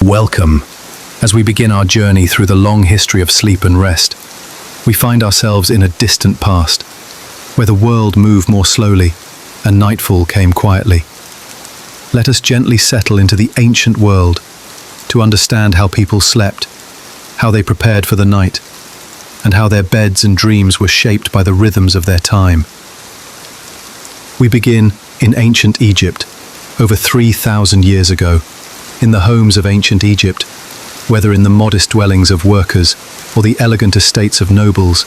Welcome. As we begin our journey through the long history of sleep and rest, we find ourselves in a distant past, where the world moved more slowly and nightfall came quietly. Let us gently settle into the ancient world to understand how people slept, how they prepared for the night, and how their beds and dreams were shaped by the rhythms of their time. We begin in ancient Egypt, over 3,000 years ago, in the homes of ancient Egypt, whether in the modest dwellings of workers or the elegant estates of nobles.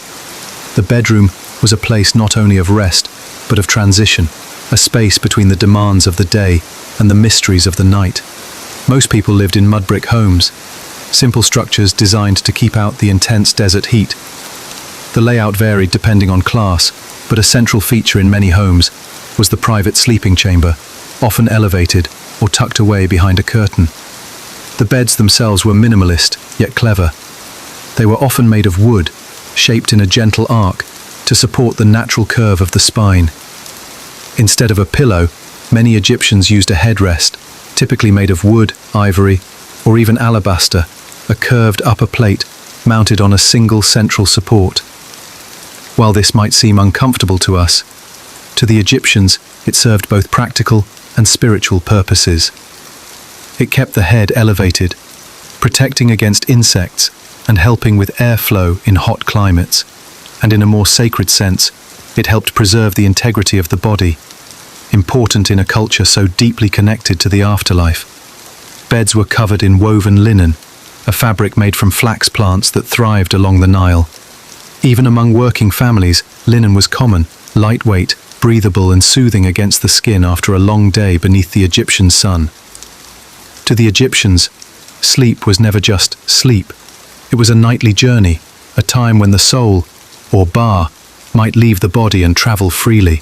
The bedroom was a place not only of rest, but of transition, a space between the demands of the day and the mysteries of the night. Most people lived in mud brick homes, simple structures designed to keep out the intense desert heat. The layout varied depending on class, but a central feature in many homes was the private sleeping chamber, often elevated or tucked away behind a curtain. The beds themselves were minimalist, yet clever. They were often made of wood, shaped in a gentle arc to support the natural curve of the spine. Instead of a pillow, many Egyptians used a headrest, typically made of wood, ivory, or even alabaster, a curved upper plate mounted on a single central support. While this might seem uncomfortable to us, to the Egyptians it served both practical and spiritual purposes. It kept the head elevated, protecting against insects and helping with airflow in hot climates. And in a more sacred sense, it helped preserve the integrity of the body, important in a culture so deeply connected to the afterlife. Beds were covered in woven linen, a fabric made from flax plants that thrived along the Nile. Even among working families, linen was common, lightweight, breathable and soothing against the skin after a long day beneath the Egyptian sun. To the Egyptians, sleep was never just sleep. It was a nightly journey, a time when the soul, or Ba, might leave the body and travel freely.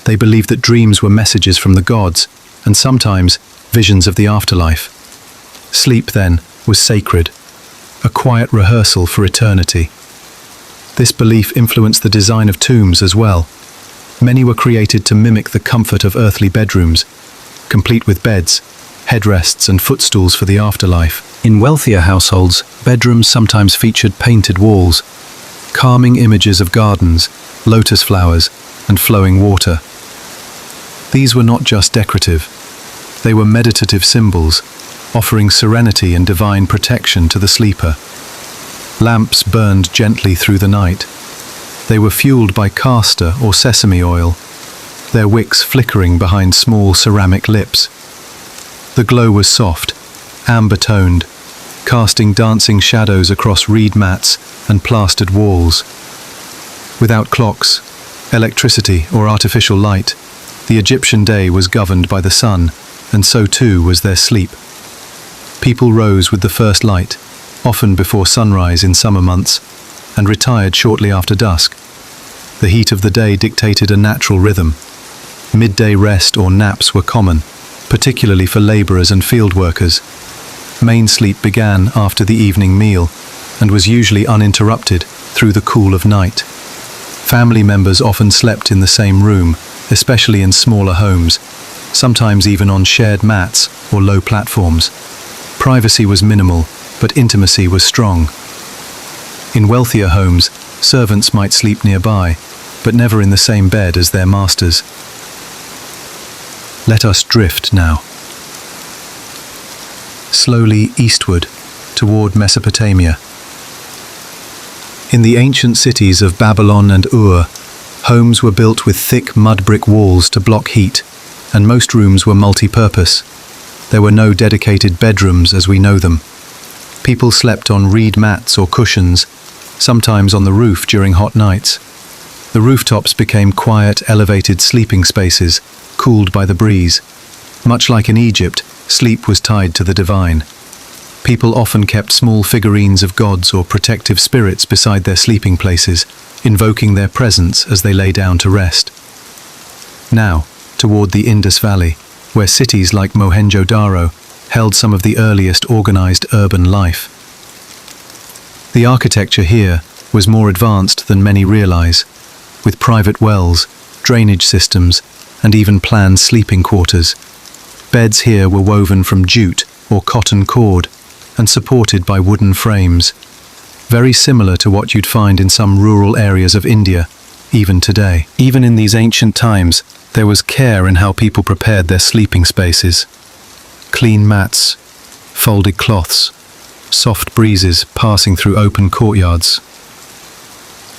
They believed that dreams were messages from the gods, and sometimes visions of the afterlife. Sleep, then, was sacred, a quiet rehearsal for eternity. This belief influenced the design of tombs as well. Many were created to mimic the comfort of earthly bedrooms, complete with beds, headrests and footstools for the afterlife. In wealthier households, bedrooms sometimes featured painted walls, calming images of gardens, lotus flowers, and flowing water. These were not just decorative. They were meditative symbols, offering serenity and divine protection to the sleeper. Lamps burned gently through the night. They were fueled by castor or sesame oil, their wicks flickering behind small ceramic lips. The glow was soft, amber-toned, casting dancing shadows across reed mats and plastered walls. Without clocks, electricity or artificial light, the Egyptian day was governed by the sun, and so too was their sleep. People rose with the first light, often before sunrise in summer months, and retired shortly after dusk. The heat of the day dictated a natural rhythm. Midday rest or naps were common, particularly for laborers and field workers. Main sleep began after the evening meal and was usually uninterrupted through the cool of night. Family members often slept in the same room, especially in smaller homes, sometimes even on shared mats or low platforms. Privacy was minimal, but intimacy was strong. In wealthier homes, servants might sleep nearby, but never in the same bed as their masters. Let us drift now. Slowly eastward, toward Mesopotamia. In the ancient cities of Babylon and Ur, homes were built with thick mud brick walls to block heat, and most rooms were multi-purpose. There were no dedicated bedrooms as we know them. People slept on reed mats or cushions, sometimes on the roof during hot nights. The rooftops became quiet, elevated sleeping spaces, cooled by the breeze. Much like in Egypt, sleep was tied to the divine. People often kept small figurines of gods or protective spirits beside their sleeping places, invoking their presence as they lay down to rest. Now, toward the Indus Valley, where cities like Mohenjo-Daro held some of the earliest organized urban life. The architecture here was more advanced than many realize, with private wells, drainage systems, and even planned sleeping quarters. Beds here were woven from jute, or cotton cord and supported by wooden frames, very similar to what you'd find in some rural areas of India, even today. Even in these ancient times, there was care in how people prepared their sleeping spaces. Clean mats, folded cloths, soft breezes passing through open courtyards.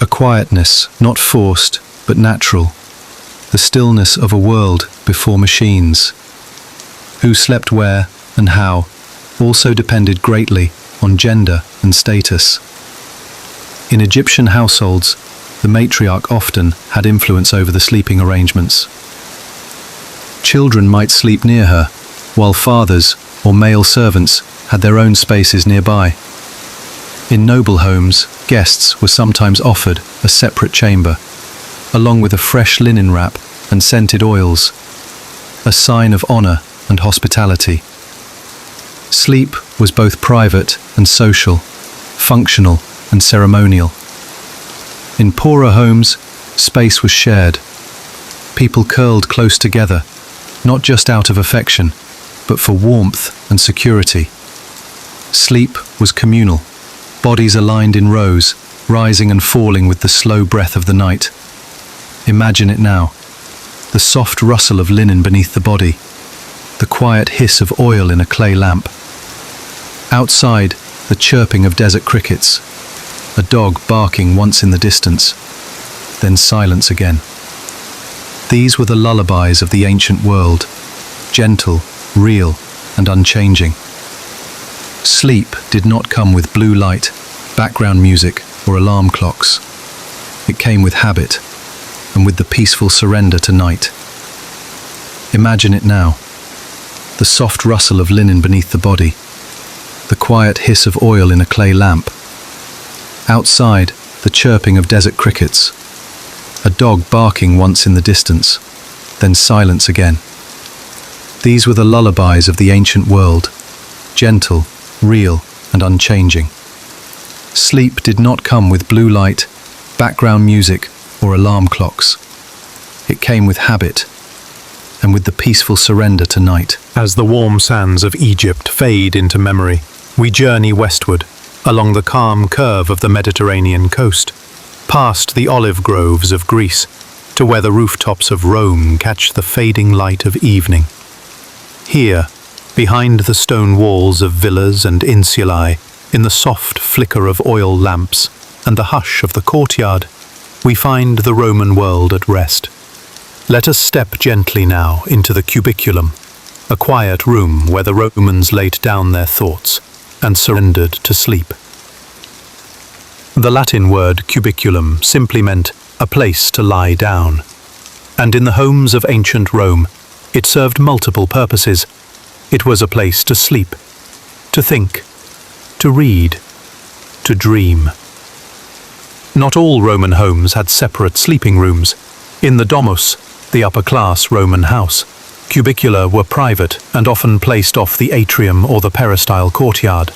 A quietness, not forced, but natural. The stillness of a world before machines. Who slept where and how also depended greatly on gender and status. In Egyptian households, the matriarch often had influence over the sleeping arrangements. Children might sleep near her, while fathers or male servants had their own spaces nearby. In noble homes, guests were sometimes offered a separate chamber, along with a fresh linen wrap and scented oils, a sign of honor and hospitality. Sleep was both private and social, functional and ceremonial. In poorer homes, space was shared. People curled close together, not just out of affection, but for warmth and security. Sleep was communal, bodies aligned in rows, rising and falling with the slow breath of the night. Imagine it now, the soft rustle of linen beneath the body, the quiet hiss of oil in a clay lamp. Outside, the chirping of desert crickets, a dog barking once in the distance, then silence again. These were the lullabies of the ancient world, gentle, real, and unchanging. Sleep did not come with blue light, background music, or alarm clocks. It came with habit, and with the peaceful surrender to night. Imagine it now, the soft rustle of linen beneath the body, the quiet hiss of oil in a clay lamp. Outside, the chirping of desert crickets, a dog barking once in the distance, then silence again. These were the lullabies of the ancient world, gentle, real, and unchanging. Sleep did not come with blue light, background music, or alarm clocks. It came with habit, and with the peaceful surrender to night. As the warm sands of Egypt fade into memory, we journey westward, along the calm curve of the Mediterranean coast, past the olive groves of Greece, to where the rooftops of Rome catch the fading light of evening. Here, behind the stone walls of villas and insulae, in the soft flicker of oil lamps and the hush of the courtyard, we find the Roman world at rest. Let us step gently now into the cubiculum, a quiet room where the Romans laid down their thoughts and surrendered to sleep. The Latin word cubiculum simply meant a place to lie down, and in the homes of ancient Rome, it served multiple purposes. It was a place to sleep, to think, to read, to dream. Not all Roman homes had separate sleeping rooms. In the domus, the upper-class Roman house, cubicula were private and often placed off the atrium or the peristyle courtyard.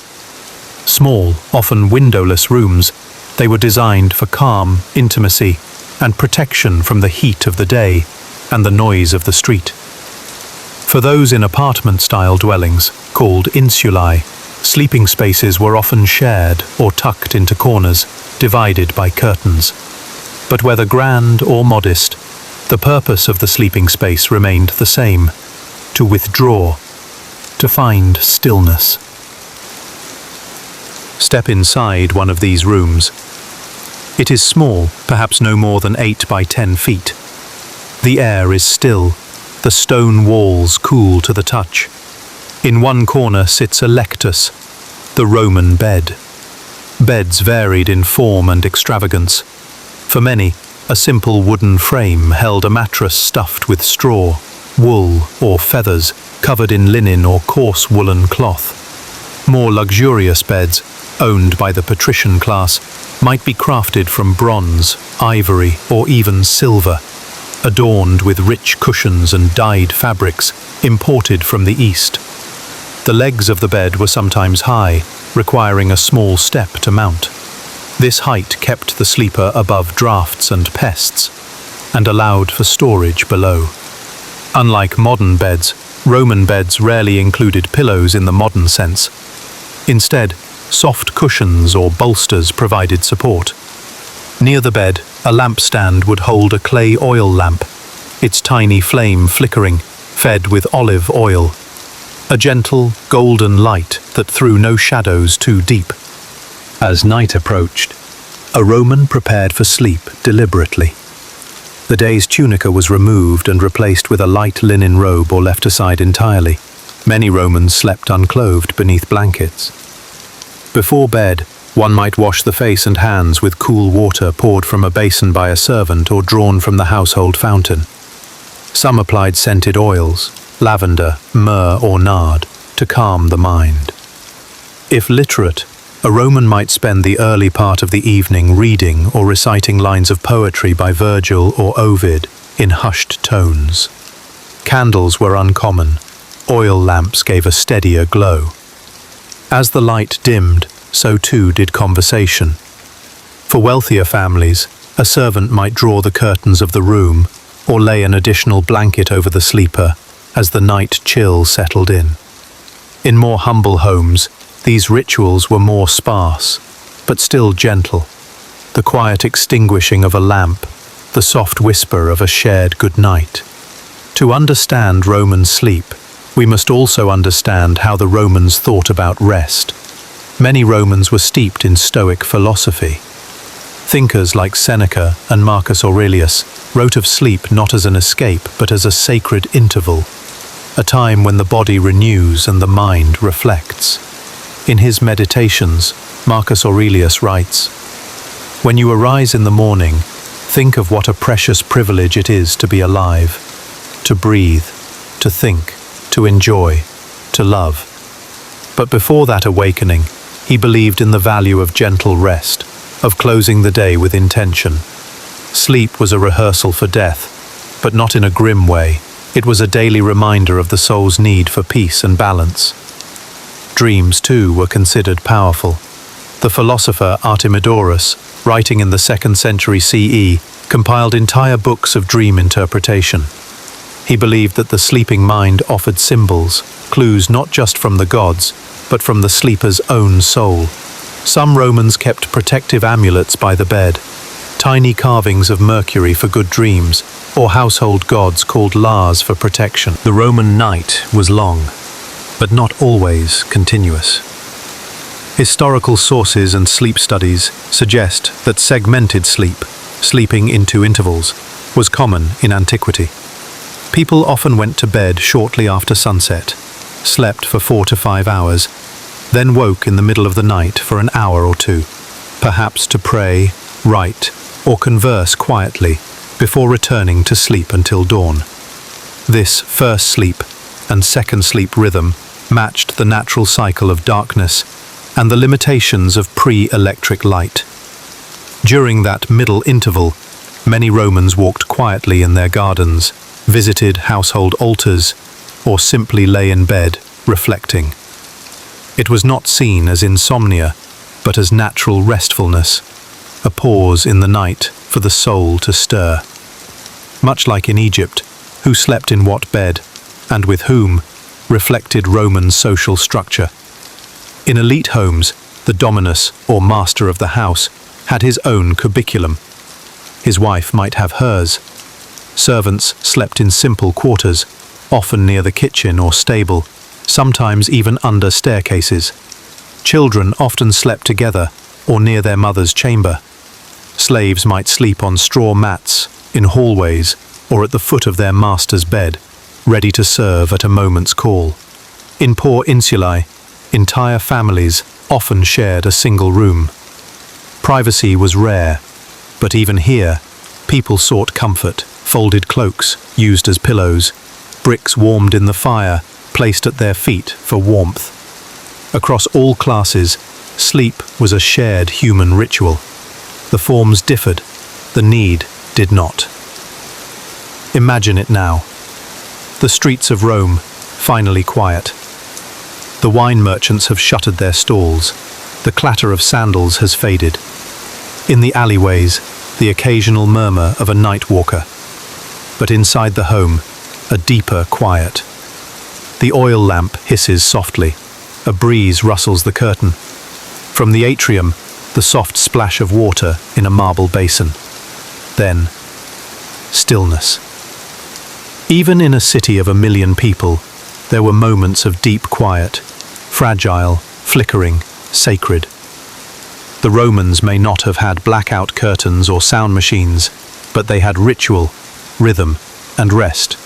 Small, often windowless rooms, they were designed for calm, intimacy, and protection from the heat of the day and the noise of the street. For those in apartment-style dwellings, called insulae, sleeping spaces were often shared or tucked into corners, divided by curtains. But whether grand or modest, the purpose of the sleeping space remained the same: to withdraw, to find stillness. Step inside one of these rooms. It is small, perhaps no more than 8 by 10 feet. The air is still, the stone walls cool to the touch. In one corner sits a lectus, the Roman bed. Beds varied in form and extravagance. For many, a simple wooden frame held a mattress stuffed with straw, wool, or feathers, covered in linen or coarse woolen cloth. More luxurious beds, owned by the patrician class, might be crafted from bronze, ivory, or even silver, adorned with rich cushions and dyed fabrics imported from the East. The legs of the bed were sometimes high, requiring a small step to mount. This height kept the sleeper above drafts and pests, and allowed for storage below. Unlike modern beds, Roman beds rarely included pillows in the modern sense. Instead, soft cushions or bolsters provided support. Near the bed, a lampstand would hold a clay oil lamp, its tiny flame flickering, fed with olive oil. A gentle, golden light that threw no shadows too deep. As night approached, a Roman prepared for sleep deliberately. The day's tunica was removed and replaced with a light linen robe or left aside entirely. Many Romans slept unclothed beneath blankets. Before bed, one might wash the face and hands with cool water poured from a basin by a servant or drawn from the household fountain. Some applied scented oils, lavender, myrrh or nard, to calm the mind. If literate, a Roman might spend the early part of the evening reading or reciting lines of poetry by Virgil or Ovid in hushed tones. Candles were uncommon. Oil lamps gave a steadier glow. As the light dimmed, so too did conversation. For wealthier families, a servant might draw the curtains of the room or lay an additional blanket over the sleeper as the night chill settled in. In more humble homes, these rituals were more sparse, but still gentle. The quiet extinguishing of a lamp, the soft whisper of a shared good night. To understand Roman sleep, we must also understand how the Romans thought about rest. Many Romans were steeped in Stoic philosophy. Thinkers like Seneca and Marcus Aurelius wrote of sleep not as an escape, but as a sacred interval, a time when the body renews and the mind reflects. In his Meditations, Marcus Aurelius writes, "When you arise in the morning, think of what a precious privilege it is to be alive, to breathe, to think, to enjoy, to love." But before that awakening, he believed in the value of gentle rest, of closing the day with intention. Sleep was a rehearsal for death, but not in a grim way. It was a daily reminder of the soul's need for peace and balance. Dreams, too, were considered powerful. The philosopher Artemidorus, writing in the 2nd century CE, compiled entire books of dream interpretation. He believed that the sleeping mind offered symbols, clues not just from the gods, but from the sleeper's own soul. Some Romans kept protective amulets by the bed, tiny carvings of Mercury for good dreams, or household gods called Lars for protection. The Roman night was long, but not always continuous. Historical sources and sleep studies suggest that segmented sleep, sleeping into intervals, was common in antiquity. People often went to bed shortly after sunset, slept for 4 to 5 hours, then woke in the middle of the night for an hour or two, perhaps to pray, write, or converse quietly before returning to sleep until dawn. This first sleep and second sleep rhythm matched the natural cycle of darkness and the limitations of pre-electric light. During that middle interval, many Romans walked quietly in their gardens, visited household altars, or simply lay in bed, reflecting. It was not seen as insomnia, but as natural restfulness, a pause in the night for the soul to stir. Much like in Egypt, who slept in what bed, and with whom, reflected Roman social structure. In elite homes, the dominus, or master of the house, had his own cubiculum. His wife might have hers. Servants slept in simple quarters, often near the kitchen or stable, sometimes even under staircases. Children often slept together or near their mother's chamber. Slaves might sleep on straw mats, in hallways, or at the foot of their master's bed, ready to serve at a moment's call. In poor insulae, entire families often shared a single room. Privacy was rare, but even here, people sought comfort, folded cloaks used as pillows, bricks warmed in the fire, placed at their feet for warmth. Across all classes, sleep was a shared human ritual. The forms differed, the need did not. Imagine it now. The streets of Rome, finally quiet. The wine merchants have shuttered their stalls. The clatter of sandals has faded. In the alleyways, the occasional murmur of a night walker. But inside the home, a deeper quiet. The oil lamp hisses softly. A breeze rustles the curtain. From the atrium, the soft splash of water in a marble basin. Then, stillness. Even in a city of 1 million people, there were moments of deep quiet, fragile, flickering, sacred. The Romans may not have had blackout curtains or sound machines, but they had ritual, rhythm, and rest.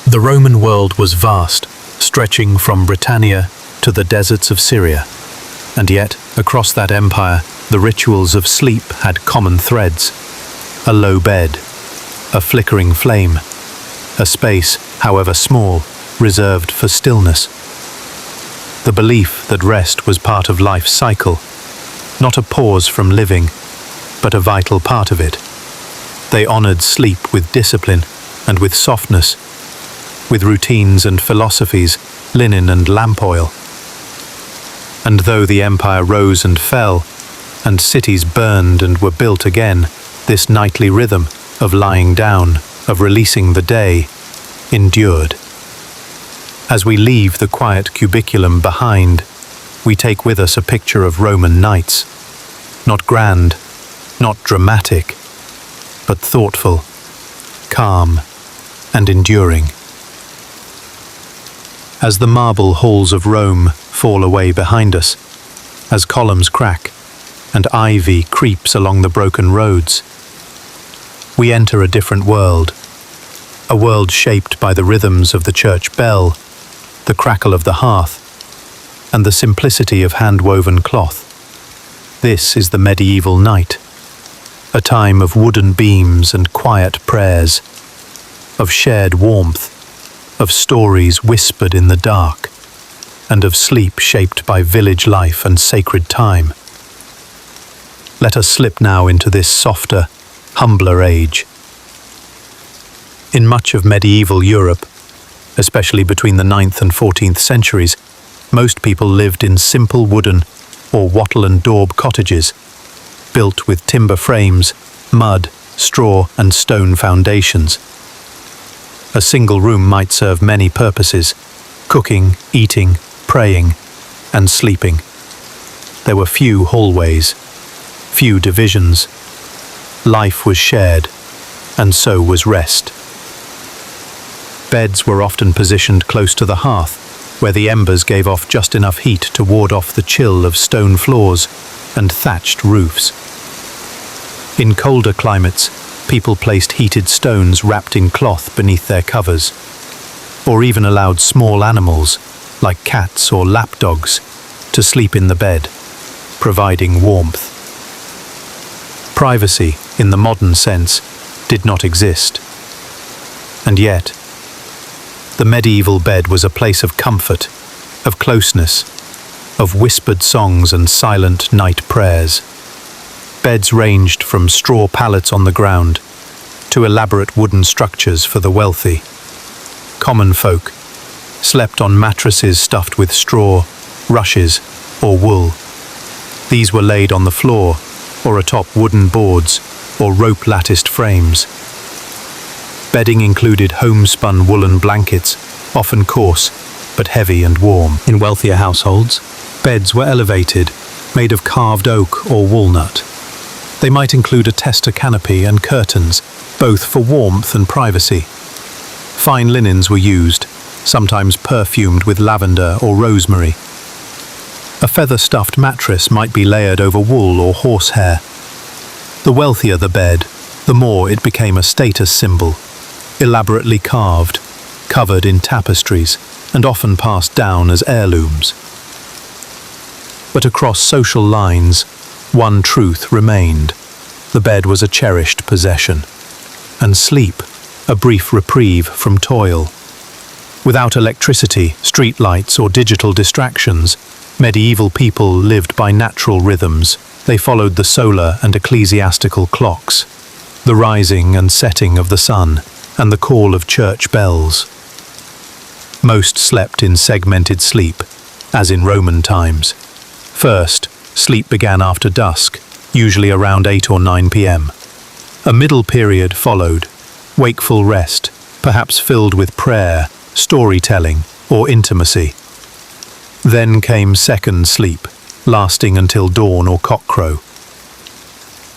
The Roman world was vast, stretching from Britannia to the deserts of Syria. And yet, across that empire, the rituals of sleep had common threads. A low bed, a flickering flame, a space, however small, reserved for stillness. The belief that rest was part of life's cycle, not a pause from living, but a vital part of it. They honored sleep with discipline and with softness, with routines and philosophies, linen and lamp oil. And though the empire rose and fell, and cities burned and were built again, this nightly rhythm of lying down, of releasing the day, endured. As we leave the quiet cubiculum behind, we take with us a picture of Roman nights. Not grand, not dramatic, but thoughtful, calm, and enduring. As the marble halls of Rome fall away behind us, as columns crack and ivy creeps along the broken roads, we enter a different world, a world shaped by the rhythms of the church bell, the crackle of the hearth, and the simplicity of hand-woven cloth. This is the medieval night, a time of wooden beams and quiet prayers, of shared warmth, of stories whispered in the dark, and of sleep shaped by village life and sacred time. Let us slip now into this softer, humbler age. In much of medieval Europe, especially between the 9th and 14th centuries, most people lived in simple wooden or wattle and daub cottages, built with timber frames, mud, straw, and stone foundations. A single room might serve many purposes: cooking, eating, praying, and sleeping. There were few hallways, few divisions. Life was shared, and so was rest. Beds were often positioned close to the hearth, where the embers gave off just enough heat to ward off the chill of stone floors and thatched roofs. In colder climates, people placed heated stones wrapped in cloth beneath their covers, or even allowed small animals, like cats or lapdogs, to sleep in the bed, providing warmth. Privacy, in the modern sense, did not exist. And yet, the medieval bed was a place of comfort, of closeness, of whispered songs and silent night prayers. Beds ranged from straw pallets on the ground to elaborate wooden structures for the wealthy. Common folk slept on mattresses stuffed with straw, rushes, or wool. These were laid on the floor or atop wooden boards or rope-latticed frames. Bedding included homespun woolen blankets, often coarse but heavy and warm. In wealthier households, beds were elevated, made of carved oak or walnut. They might include a tester canopy and curtains, both for warmth and privacy. Fine linens were used, sometimes perfumed with lavender or rosemary. A feather-stuffed mattress might be layered over wool or horsehair. The wealthier the bed, the more it became a status symbol, elaborately carved, covered in tapestries, and often passed down as heirlooms. But across social lines, one truth remained. The bed was a cherished possession, and sleep, a brief reprieve from toil. Without electricity, streetlights, or digital distractions, medieval people lived by natural rhythms. They followed the solar and ecclesiastical clocks, the rising and setting of the sun, and the call of church bells. Most slept in segmented sleep, as in Roman times. First, sleep began after dusk, usually around 8 or 9 p.m. A middle period followed, wakeful rest, perhaps filled with prayer, storytelling, or intimacy. Then came second sleep, lasting until dawn or cockcrow.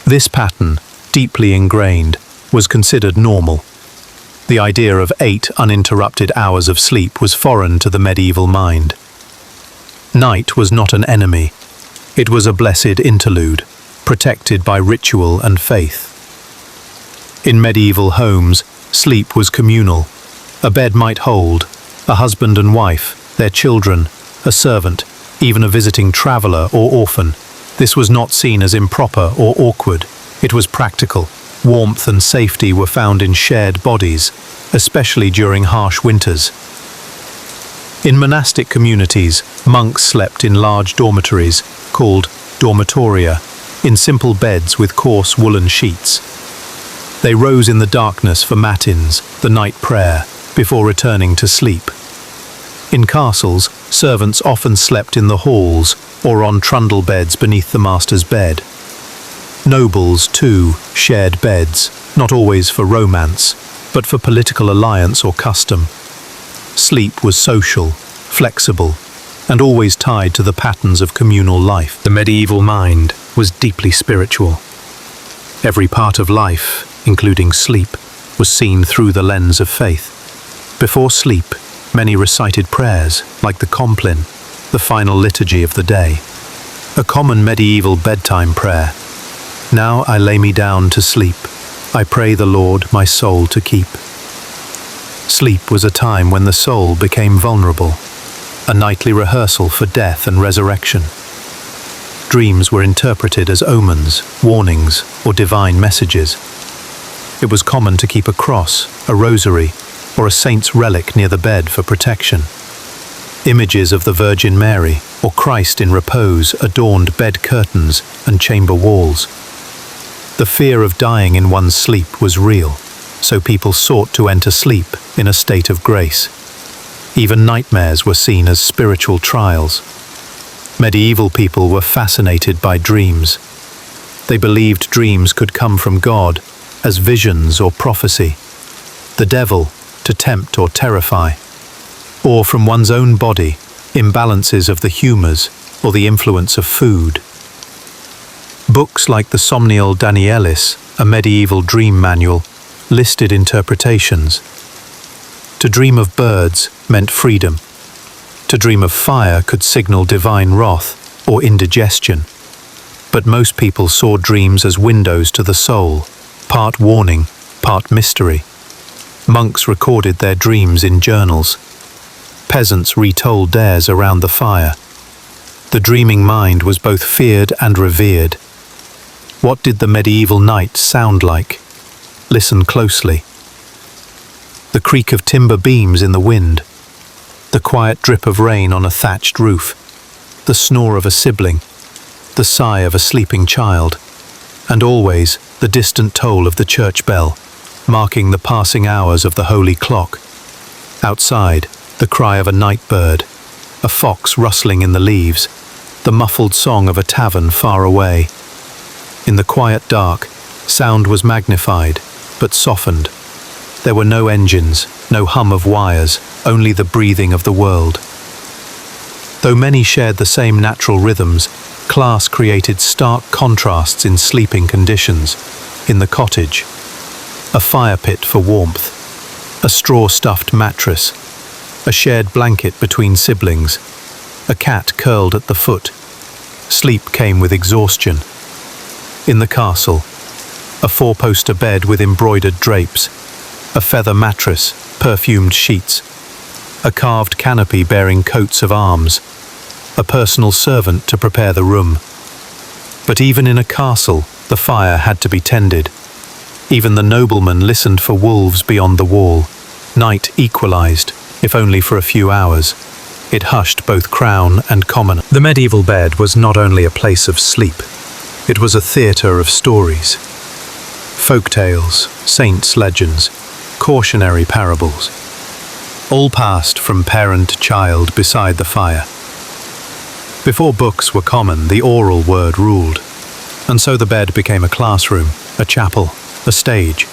This pattern, deeply ingrained, was considered normal. The idea of 8 uninterrupted hours of sleep was foreign to the medieval mind. Night was not an enemy. It was a blessed interlude, protected by ritual and faith. In medieval homes, sleep was communal. A bed might hold a husband and wife, their children, a servant, even a visiting traveller or orphan. This was not seen as improper or awkward. It was practical. Warmth and safety were found in shared bodies, especially during harsh winters. In monastic communities, monks slept in large dormitories, called dormitoria, in simple beds with coarse woolen sheets. They rose in the darkness for matins, the night prayer, before returning to sleep. In castles, servants often slept in the halls or on trundle beds beneath the master's bed. Nobles, too, shared beds, not always for romance, but for political alliance or custom. Sleep was social, flexible, and always tied to the patterns of communal life. The medieval mind was deeply spiritual. Every part of life, including sleep, was seen through the lens of faith. Before sleep, many recited prayers, like the Compline, the final liturgy of the day. A common medieval bedtime prayer. Now I lay me down to sleep. I pray the Lord my soul to keep. Sleep was a time when the soul became vulnerable, a nightly rehearsal for death and resurrection. Dreams were interpreted as omens, warnings, or divine messages. It was common to keep a cross, a rosary, or a saint's relic near the bed for protection. Images of the Virgin Mary or Christ in repose adorned bed curtains and chamber walls. The fear of dying in one's sleep was real, so people sought to enter sleep in a state of grace. Even nightmares were seen as spiritual trials. Medieval people were fascinated by dreams. They believed dreams could come from God as visions or prophecy, the devil to tempt or terrify, or from one's own body, imbalances of the humours or the influence of food. Books like the Somnial Danielis, a medieval dream manual, listed interpretations. To dream of birds meant freedom. To dream of fire could signal divine wrath or indigestion. But most people saw dreams as windows to the soul, part warning, part mystery. Monks recorded their dreams in journals. Peasants retold theirs around the fire. The dreaming mind was both feared and revered. What did the medieval night sound like? Listen closely. The creak of timber beams in the wind, the quiet drip of rain on a thatched roof, the snore of a sibling, the sigh of a sleeping child, and always the distant toll of the church bell, marking the passing hours of the holy clock. Outside, the cry of a night bird, a fox rustling in the leaves, the muffled song of a tavern far away. In the quiet dark, sound was magnified, but softened. There were no engines, no hum of wires, only the breathing of the world. Though many shared the same natural rhythms, class created stark contrasts in sleeping conditions. In the cottage, a fire pit for warmth, a straw-stuffed mattress, a shared blanket between siblings, a cat curled at the foot. Sleep came with exhaustion. In the castle, a four-poster bed with embroidered drapes, a feather mattress, perfumed sheets, a carved canopy bearing coats of arms, a personal servant to prepare the room. But even in a castle, the fire had to be tended. Even the nobleman listened for wolves beyond the wall. Night equalized, if only for a few hours. It hushed both crown and commoner. The medieval bed was not only a place of sleep, it was a theatre of stories. Folk tales, saints' legends, cautionary parables, all passed from parent to child beside the fire. Before books were common, the oral word ruled, and so the bed became a classroom, a chapel, a stage.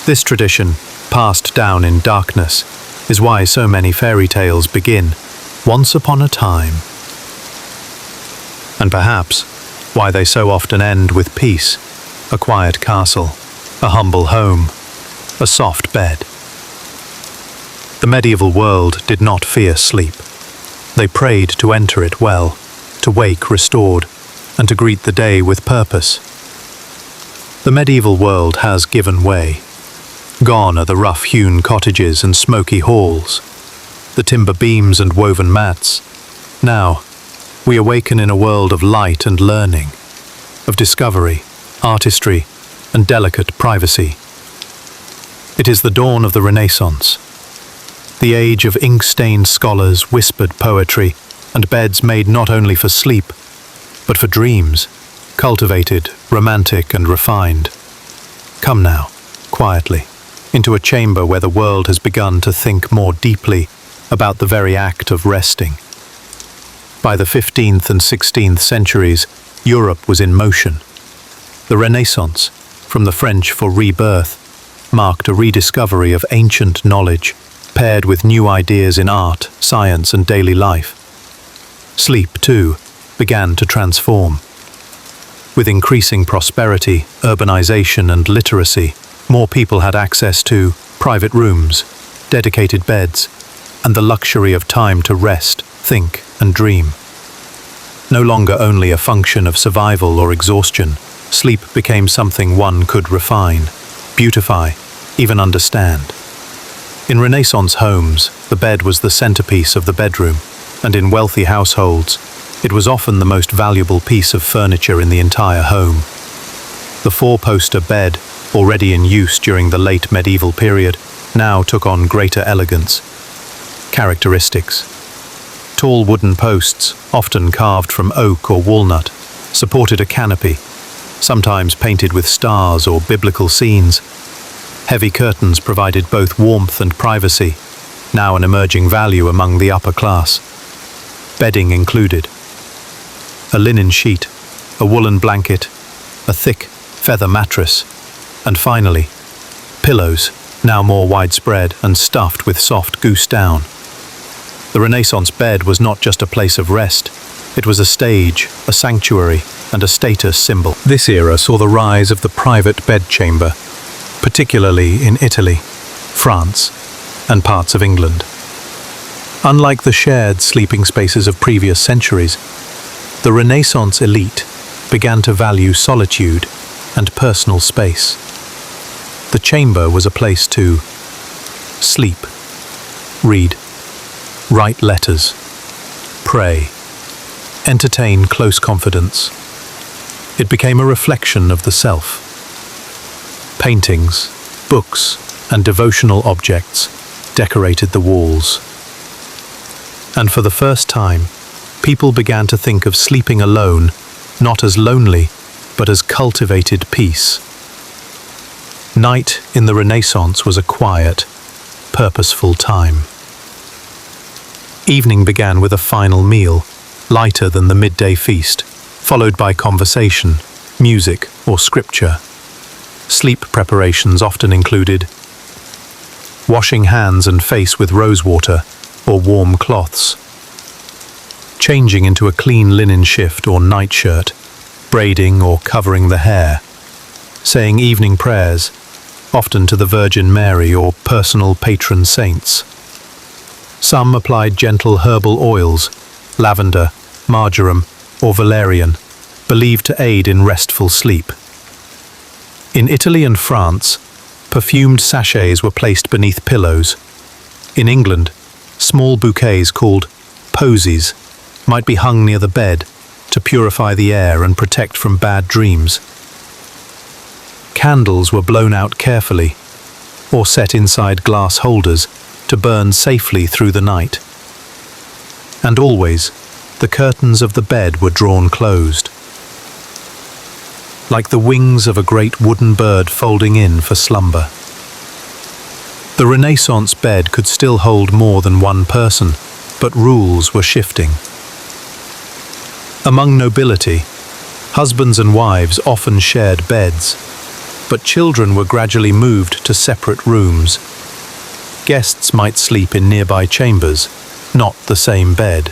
This tradition, passed down in darkness, is why so many fairy tales begin once upon a time. And perhaps why they so often end with peace, a quiet castle, a humble home, a soft bed. The medieval world did not fear sleep. They prayed to enter it well, to wake restored, and to greet the day with purpose. The medieval world has given way. Gone are the rough-hewn cottages and smoky halls, the timber beams and woven mats. Now, we awaken in a world of light and learning, of discovery, artistry, and delicate privacy. It is the dawn of the Renaissance, the age of ink-stained scholars, whispered poetry, and beds made not only for sleep, but for dreams, cultivated, romantic, and refined. Come now, quietly, into a chamber where the world has begun to think more deeply about the very act of resting. By the 15th and 16th centuries, Europe was in motion. The Renaissance, from the French for rebirth, marked a rediscovery of ancient knowledge, paired with new ideas in art, science, and daily life. Sleep, too, began to transform. With increasing prosperity, urbanization, and literacy, more people had access to private rooms, dedicated beds, and the luxury of time to rest, think, and dream. No longer only a function of survival or exhaustion, sleep became something one could refine, beautify, even understand. In Renaissance homes, the bed was the centerpiece of the bedroom, and in wealthy households, it was often the most valuable piece of furniture in the entire home. The four-poster bed, already in use during the late medieval period, now took on greater elegance. Characteristics: tall wooden posts, often carved from oak or walnut, supported a canopy, sometimes painted with stars or biblical scenes. Heavy curtains provided both warmth and privacy, now an emerging value among the upper class. Bedding included a linen sheet, a woolen blanket, a thick feather mattress, and finally, pillows, now more widespread and stuffed with soft goose down. The Renaissance bed was not just a place of rest, it was a stage, a sanctuary, and a status symbol. This era saw the rise of the private bedchamber, particularly in Italy, France, and parts of England. Unlike the shared sleeping spaces of previous centuries, the Renaissance elite began to value solitude and personal space. The chamber was a place to sleep, read, write letters, pray, entertain close confidence. It became a reflection of the self. Paintings, books, and devotional objects decorated the walls. And for the first time, people began to think of sleeping alone, not as lonely, but as cultivated peace. Night in the Renaissance was a quiet, purposeful time. Evening began with a final meal, lighter than the midday feast, followed by conversation, music, or scripture. Sleep preparations often included washing hands and face with rose water or warm cloths, changing into a clean linen shift or nightshirt, braiding or covering the hair, saying evening prayers, often to the Virgin Mary or personal patron saints. Some applied gentle herbal oils, lavender, marjoram, or valerian, believed to aid in restful sleep. In Italy and France, perfumed sachets were placed beneath pillows. In England, small bouquets called posies might be hung near the bed to purify the air and protect from bad dreams. Candles were blown out carefully or set inside glass holders to burn safely through the night. And always, the curtains of the bed were drawn closed, like the wings of a great wooden bird folding in for slumber. The Renaissance bed could still hold more than one person, but rules were shifting. Among nobility, husbands and wives often shared beds, but children were gradually moved to separate rooms. Guests might sleep in nearby chambers, not the same bed.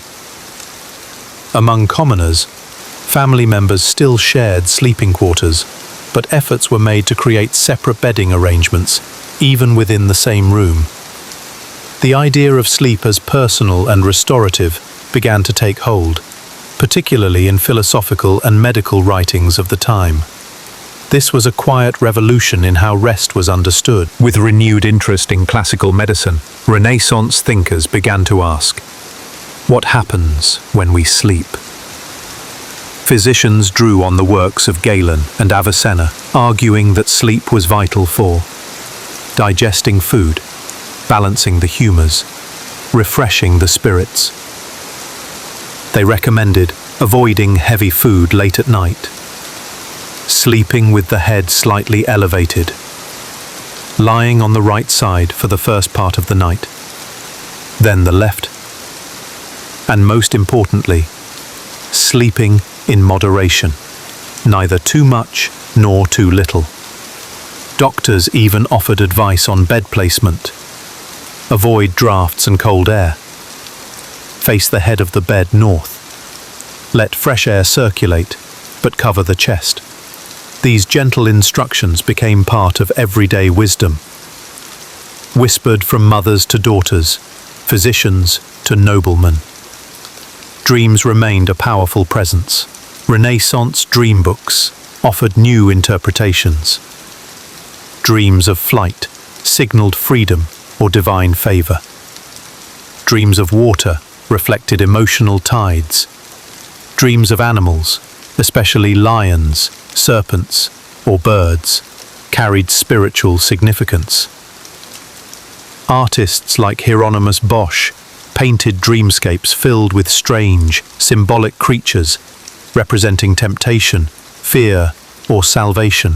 Among commoners, family members still shared sleeping quarters, but efforts were made to create separate bedding arrangements, even within the same room. The idea of sleep as personal and restorative began to take hold, particularly in philosophical and medical writings of the time. This was a quiet revolution in how rest was understood. With renewed interest in classical medicine, Renaissance thinkers began to ask, what happens when we sleep? Physicians drew on the works of Galen and Avicenna, arguing that sleep was vital for digesting food, balancing the humors, refreshing the spirits. They recommended avoiding heavy food late at night, sleeping with the head slightly elevated, lying on the right side for the first part of the night, then the left, and most importantly, sleeping in moderation, neither too much nor too little. Doctors even offered advice on bed placement. Avoid drafts and cold air. Face the head of the bed north. Let fresh air circulate, but cover the chest. These gentle instructions became part of everyday wisdom, whispered from mothers to daughters, physicians to noblemen. Dreams remained a powerful presence. Renaissance dream books offered new interpretations. Dreams of flight signaled freedom or divine favor. Dreams of water reflected emotional tides. Dreams of animals, especially lions, serpents, or birds, carried spiritual significance. Artists like Hieronymus Bosch painted dreamscapes filled with strange, symbolic creatures representing temptation, fear, or salvation.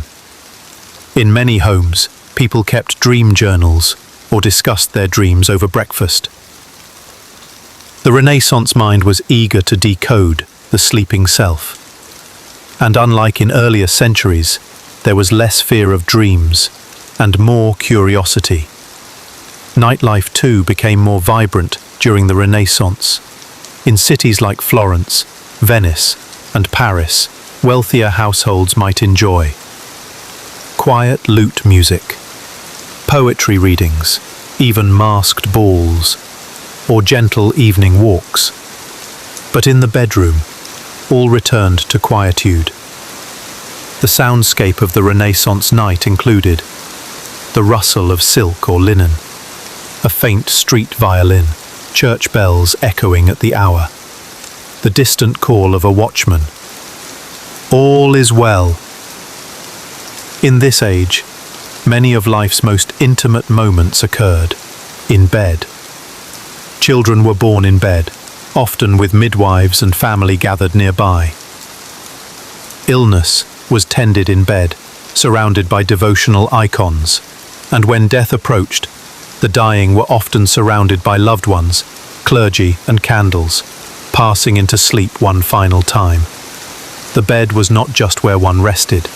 In many homes, people kept dream journals or discussed their dreams over breakfast. The Renaissance mind was eager to decode the sleeping self. And unlike in earlier centuries, there was less fear of dreams and more curiosity. Nightlife too became more vibrant during the Renaissance. In cities like Florence, Venice, and Paris, wealthier households might enjoy quiet lute music, poetry readings, even masked balls, or gentle evening walks. But in the bedroom, all returned to quietude. The soundscape of the Renaissance night included the rustle of silk or linen, a faint street violin, church bells echoing at the hour, the distant call of a watchman. All is well. In this age, many of life's most intimate moments occurred in bed. Children were born in bed, often with midwives and family gathered nearby. Illness was tended in bed, surrounded by devotional icons, and when death approached, the dying were often surrounded by loved ones, clergy, and candles, passing into sleep one final time. The bed was not just where one rested,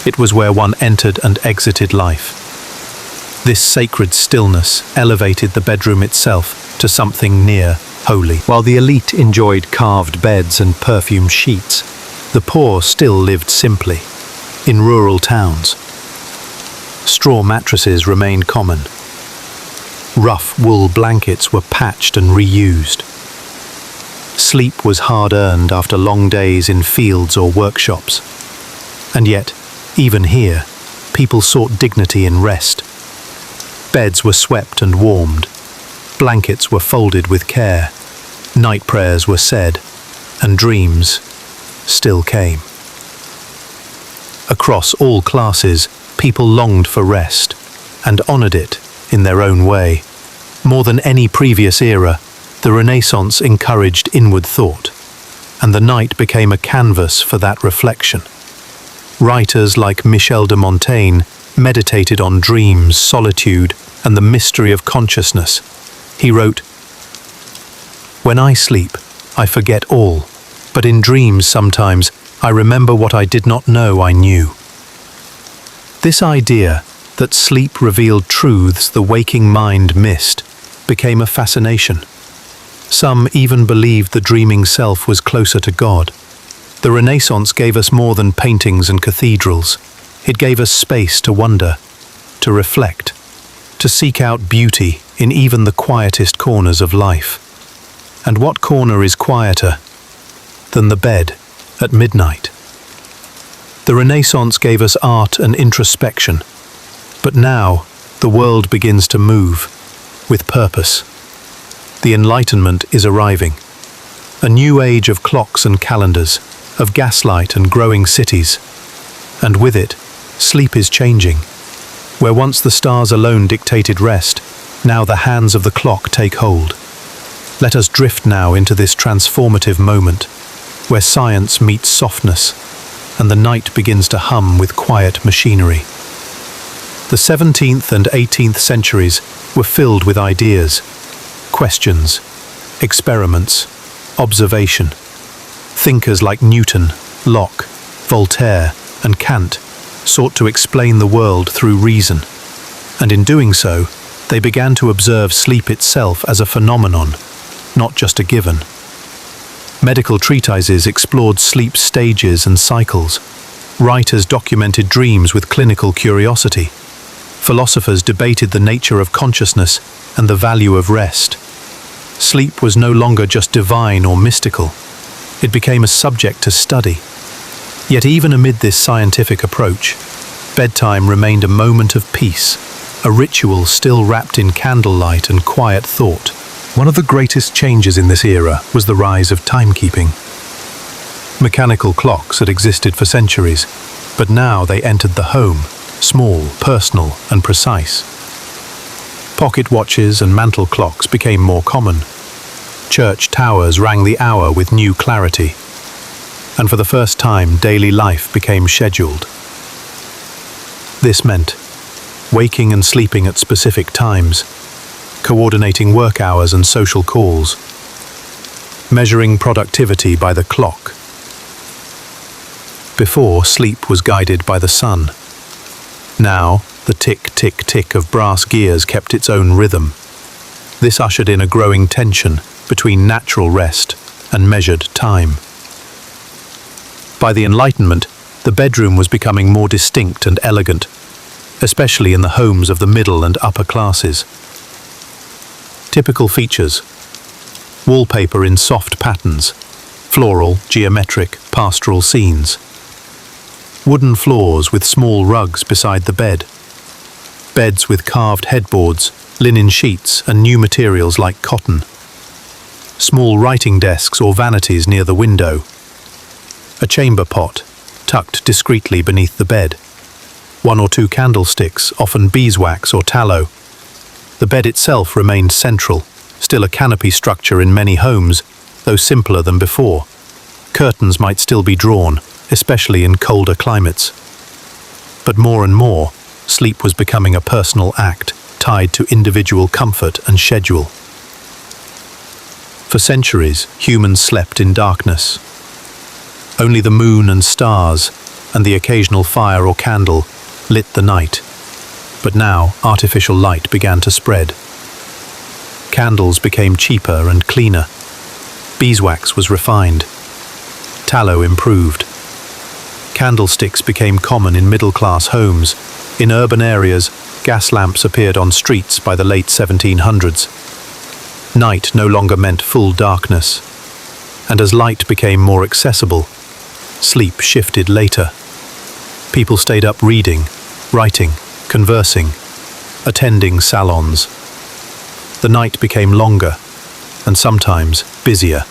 it was where one entered and exited life. This sacred stillness elevated the bedroom itself to something near holy. While the elite enjoyed carved beds and perfumed sheets, the poor still lived simply. In rural towns, straw mattresses remained common. Rough wool blankets were patched and reused. Sleep was hard-earned after long days in fields or workshops. And yet, even here, people sought dignity in rest. Beds were swept and warmed. Blankets were folded with care. Night prayers were said, and dreams still came. Across all classes, people longed for rest and honored it in their own way. More than any previous era, the Renaissance encouraged inward thought, and the night became a canvas for that reflection. Writers like Michel de Montaigne meditated on dreams, solitude, and the mystery of consciousness. He wrote, "When I sleep, I forget all, but in dreams sometimes I remember what I did not know I knew." This idea That sleep revealed truths the waking mind missed became a fascination. Some even believed the dreaming self was closer to God. The Renaissance gave us more than paintings and cathedrals. It gave us space to wonder, to reflect, to seek out beauty in even the quietest corners of life. And what corner is quieter than the bed at midnight? The Renaissance gave us art and introspection, but now the world begins to move with purpose. The Enlightenment is arriving, a new age of clocks and calendars, of gaslight and growing cities. And with it, sleep is changing. Where once the stars alone dictated rest, now the hands of the clock take hold. Let us drift now into this transformative moment, where science meets softness, and the night begins to hum with quiet machinery. The 17th and 18th centuries were filled with ideas, questions, experiments, observation. Thinkers like Newton, Locke, Voltaire, and Kant sought to explain the world through reason, and in doing so, they began to observe sleep itself as a phenomenon, not just a given. Medical treatises explored sleep stages and cycles. Writers documented dreams with clinical curiosity. Philosophers debated the nature of consciousness and the value of rest. Sleep was no longer just divine or mystical. It became a subject to study. Yet even amid this scientific approach, bedtime remained a moment of peace, a ritual still wrapped in candlelight and quiet thought. One of the greatest changes in this era was the rise of timekeeping. Mechanical clocks had existed for centuries, but now they entered the home, small, personal, and precise. Pocket watches and mantel clocks became more common. Church towers rang the hour with new clarity. And for the first time, daily life became scheduled. This meant waking and sleeping at specific times, coordinating work hours and social calls, measuring productivity by the clock. Before, sleep was guided by the sun. Now, the tick-tick-tick of brass gears kept its own rhythm. This ushered in a growing tension between natural rest and measured time. By the Enlightenment, the bedroom was becoming more distinct and elegant, especially in the homes of the middle and upper classes. Typical features: wallpaper in soft patterns, floral, geometric, pastoral scenes. Wooden floors with small rugs beside the bed. Beds with carved headboards, linen sheets, and new materials like cotton. Small writing desks or vanities near the window. A chamber pot, tucked discreetly beneath the bed. 1 or 2 candlesticks, often beeswax or tallow. The bed itself remained central, still a canopy structure in many homes, though simpler than before. Curtains might still be drawn, especially in colder climates. But more and more, sleep was becoming a personal act, tied to individual comfort and schedule. For centuries, humans slept in darkness. Only the moon and stars, and the occasional fire or candle, lit the night. But now, artificial light began to spread. Candles became cheaper and cleaner. Beeswax was refined. Tallow improved. Candlesticks became common in middle-class homes. In urban areas, gas lamps appeared on streets by the late 1700s. Night no longer meant full darkness. And as light became more accessible, sleep shifted later. People stayed up reading, writing, conversing, attending salons. The night became longer, and sometimes busier.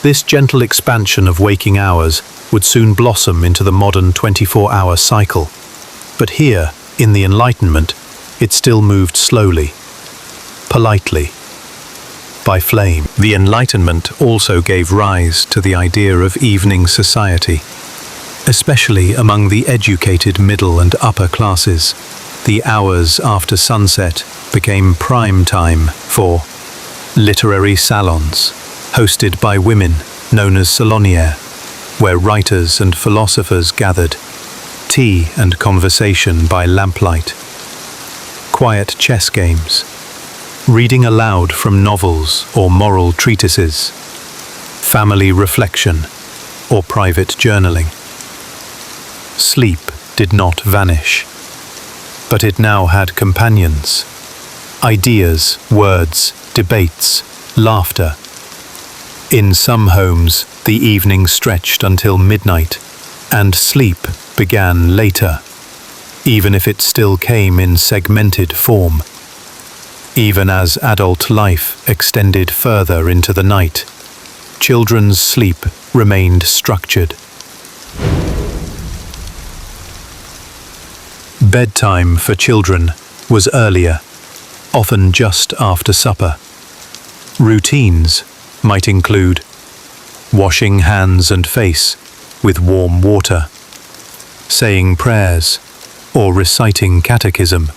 This gentle expansion of waking hours would soon blossom into the modern 24-hour cycle. But here, in the Enlightenment, it still moved slowly, politely, by flame. The Enlightenment also gave rise to the idea of evening society, especially among the educated middle and upper classes. The hours after sunset became prime time for literary salons, hosted by women known as salonières, where writers and philosophers gathered. tea and conversation by lamplight, quiet chess games, reading aloud from novels or moral treatises, family reflection or private journaling. Sleep did not vanish, but it now had companions, ideas, words, debates, laughter. In some homes, the evening stretched until midnight, and sleep began later, even if it still came in segmented form. Even as adult life extended further into the night, children's sleep remained structured. Bedtime for children was earlier, often just after supper. Routines might include washing hands and face with warm water, saying prayers or reciting catechism,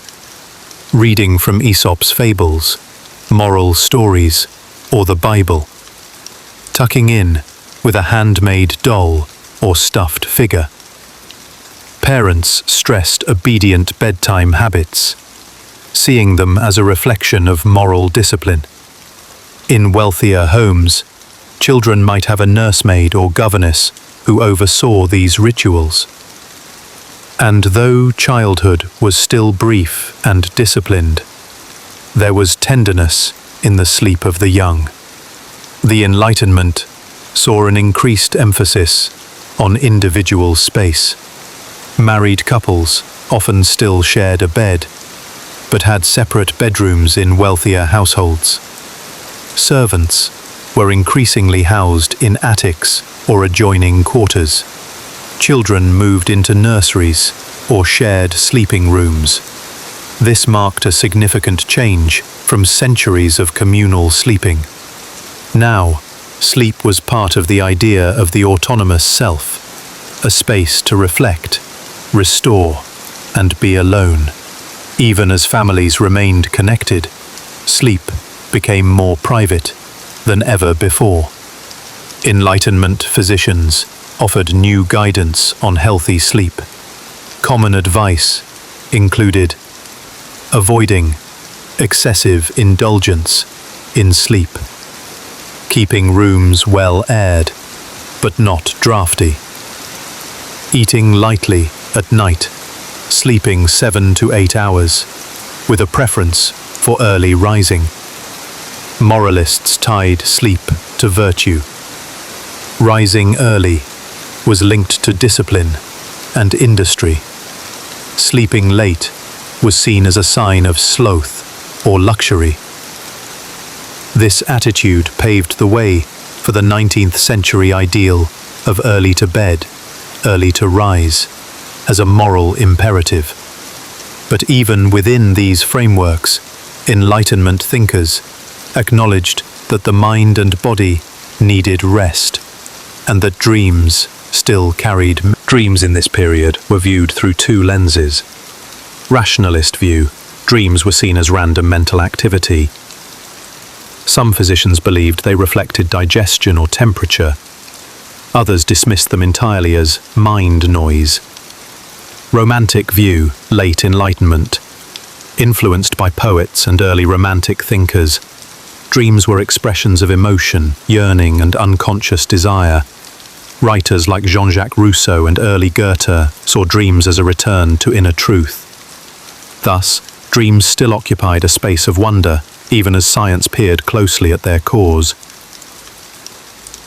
reading from Aesop's fables, moral stories, or the Bible, tucking in with a handmade doll or stuffed figure. Parents stressed obedient bedtime habits, seeing them as a reflection of moral discipline. In wealthier homes, children might have a nursemaid or governess who oversaw these rituals. And though childhood was still brief and disciplined, there was tenderness in the sleep of the young. The Enlightenment saw an increased emphasis on individual space. Married couples often still shared a bed, but had separate bedrooms in wealthier households. Servants were increasingly housed in attics or adjoining quarters. Children moved into nurseries or shared sleeping rooms. This marked a significant change from centuries of communal sleeping. Now, sleep was part of the idea of the autonomous self, a space to reflect, restore, and be alone. Even as families remained connected, sleep became more private than ever before. Enlightenment physicians offered new guidance on healthy sleep. Common advice included avoiding excessive indulgence in sleep, keeping rooms well aired but not drafty, eating lightly at night, sleeping 7 to 8 hours, with a preference for early rising. Moralists tied sleep to virtue. Rising early was linked to discipline and industry. Sleeping late was seen as a sign of sloth or luxury. This attitude paved the way for the 19th century ideal of early to bed, early to rise, as a moral imperative. But even within these frameworks, Enlightenment thinkers acknowledged that the mind and body needed rest, and that dreams still carried. Dreams in this period were viewed through two lenses. Rationalist view, dreams were seen as random mental activity. Some physicians believed they reflected digestion or temperature. Others dismissed them entirely as mind noise. Romantic view, late Enlightenment. Influenced by poets and early Romantic thinkers, dreams were expressions of emotion, yearning, and unconscious desire. Writers like Jean-Jacques Rousseau and early Goethe saw dreams as a return to inner truth. Thus, dreams still occupied a space of wonder, even as science peered closely at their cause.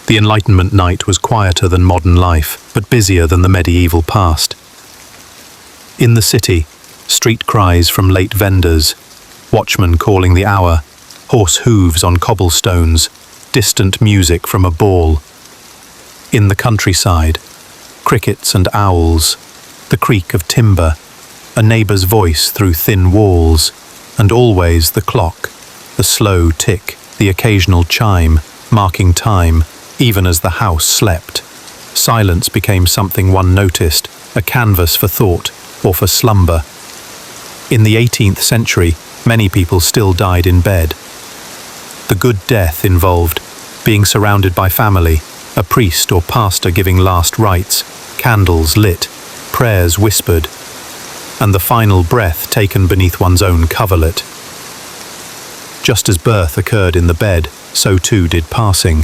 The Enlightenment night was quieter than modern life, but busier than the medieval past. In the city, street cries from late vendors, watchmen calling the hour, horse hooves on cobblestones, distant music from a ball. In the countryside, crickets and owls, the creak of timber, a neighbour's voice through thin walls, and always the clock, the slow tick, the occasional chime, marking time, even as the house slept. Silence became something one noticed, a canvas for thought or for slumber. In the 18th century, many people still died in bed. The good death involved being surrounded by family, a priest or pastor giving last rites, candles lit, prayers whispered, and the final breath taken beneath one's own coverlet. Just as birth occurred in the bed, so too did passing,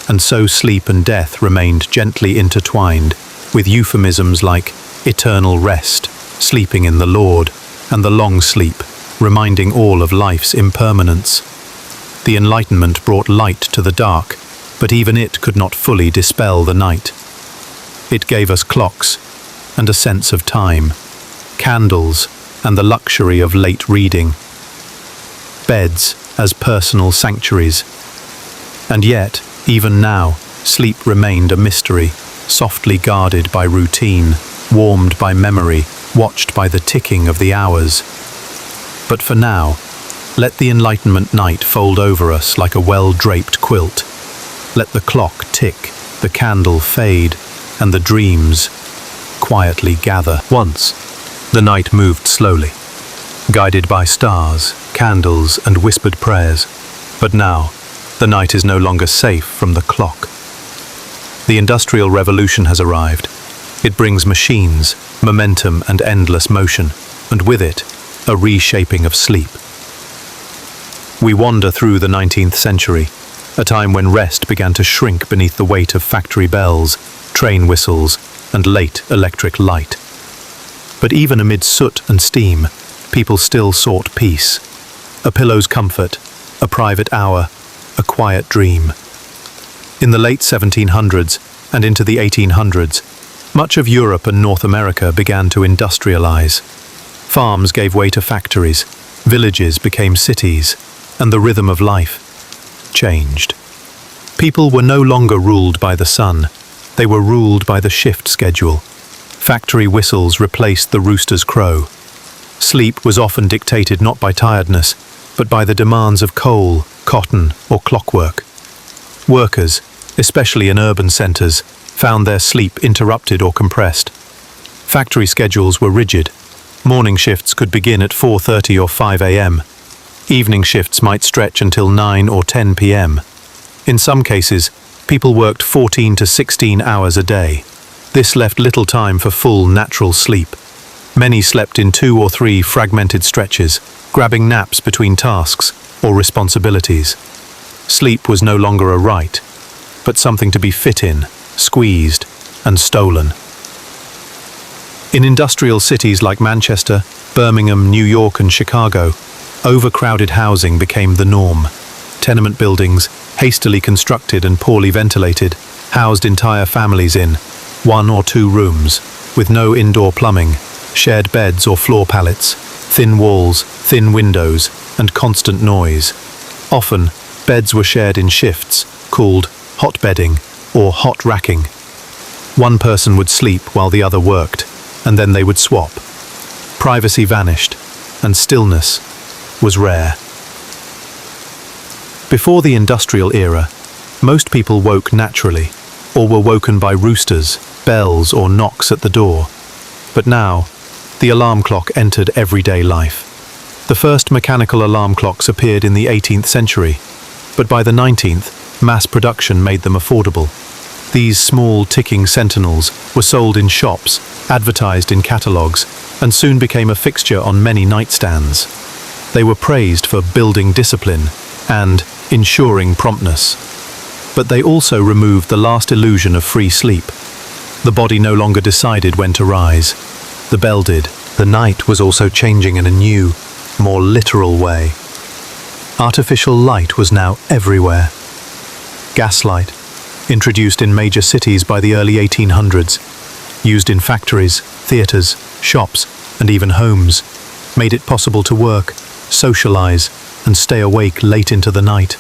and so sleep and death remained gently intertwined, with euphemisms like eternal rest, sleeping in the Lord, and the long sleep, reminding all of life's impermanence. The Enlightenment brought light to the dark, but even it could not fully dispel the night. It gave us clocks and a sense of time, candles and the luxury of late reading, beds as personal sanctuaries. And yet, even now, sleep remained a mystery, softly guarded by routine, warmed by memory, watched by the ticking of the hours. But for now, let the Enlightenment night fold over us like a well-draped quilt. Let the clock tick, the candle fade, and the dreams quietly gather. Once, the night moved slowly, guided by stars, candles, and whispered prayers. But now, the night is no longer safe from the clock. The Industrial Revolution has arrived. It brings machines, momentum, and endless motion, and with it, a reshaping of sleep. We wander through the 19th century, a time when rest began to shrink beneath the weight of factory bells, train whistles, and late electric light. But even amid soot and steam, people still sought peace. A pillow's comfort, a private hour, a quiet dream. In the late 1700s and into the 1800s, much of Europe and North America began to industrialize. Farms gave way to factories, villages became cities, and the rhythm of life changed. People were no longer ruled by the sun, they were ruled by the shift schedule. Factory whistles replaced the rooster's crow. Sleep was often dictated not by tiredness, but by the demands of coal, cotton, or clockwork. Workers, especially in urban centers, found their sleep interrupted or compressed. Factory schedules were rigid. Morning shifts could begin at 4:30 or 5 a.m. Evening shifts might stretch until 9 or 10 p.m. In some cases, people worked 14 to 16 hours a day. This left little time for full natural sleep. Many slept in 2 or 3 fragmented stretches, grabbing naps between tasks or responsibilities. Sleep was no longer a right, but something to be fit in, squeezed, and stolen. In industrial cities like Manchester, Birmingham, New York, and Chicago, overcrowded housing became the norm. Tenement buildings, hastily constructed and poorly ventilated, housed entire families in 1 or 2 rooms, with no indoor plumbing, shared beds or floor pallets, thin walls, thin windows, and constant noise. Often, beds were shared in shifts, called hot bedding or hot racking. One person would sleep while the other worked, and then they would swap. Privacy vanished, and stillness was rare. Before the industrial era, most people woke naturally, or were woken by roosters, bells, or knocks at the door. But now, the alarm clock entered everyday life. The first mechanical alarm clocks appeared in the 18th century, but by the 19th, mass production made them affordable. These small ticking sentinels were sold in shops, advertised in catalogues, and soon became a fixture on many nightstands. They were praised for building discipline and ensuring promptness. But they also removed the last illusion of free sleep. The body no longer decided when to rise. The bell did. The night was also changing in a new, more literal way. Artificial light was now everywhere. Gaslight, introduced in major cities by the early 1800s, used in factories, theaters, shops, and even homes, made it possible to work, socialize, and stay awake late into the night.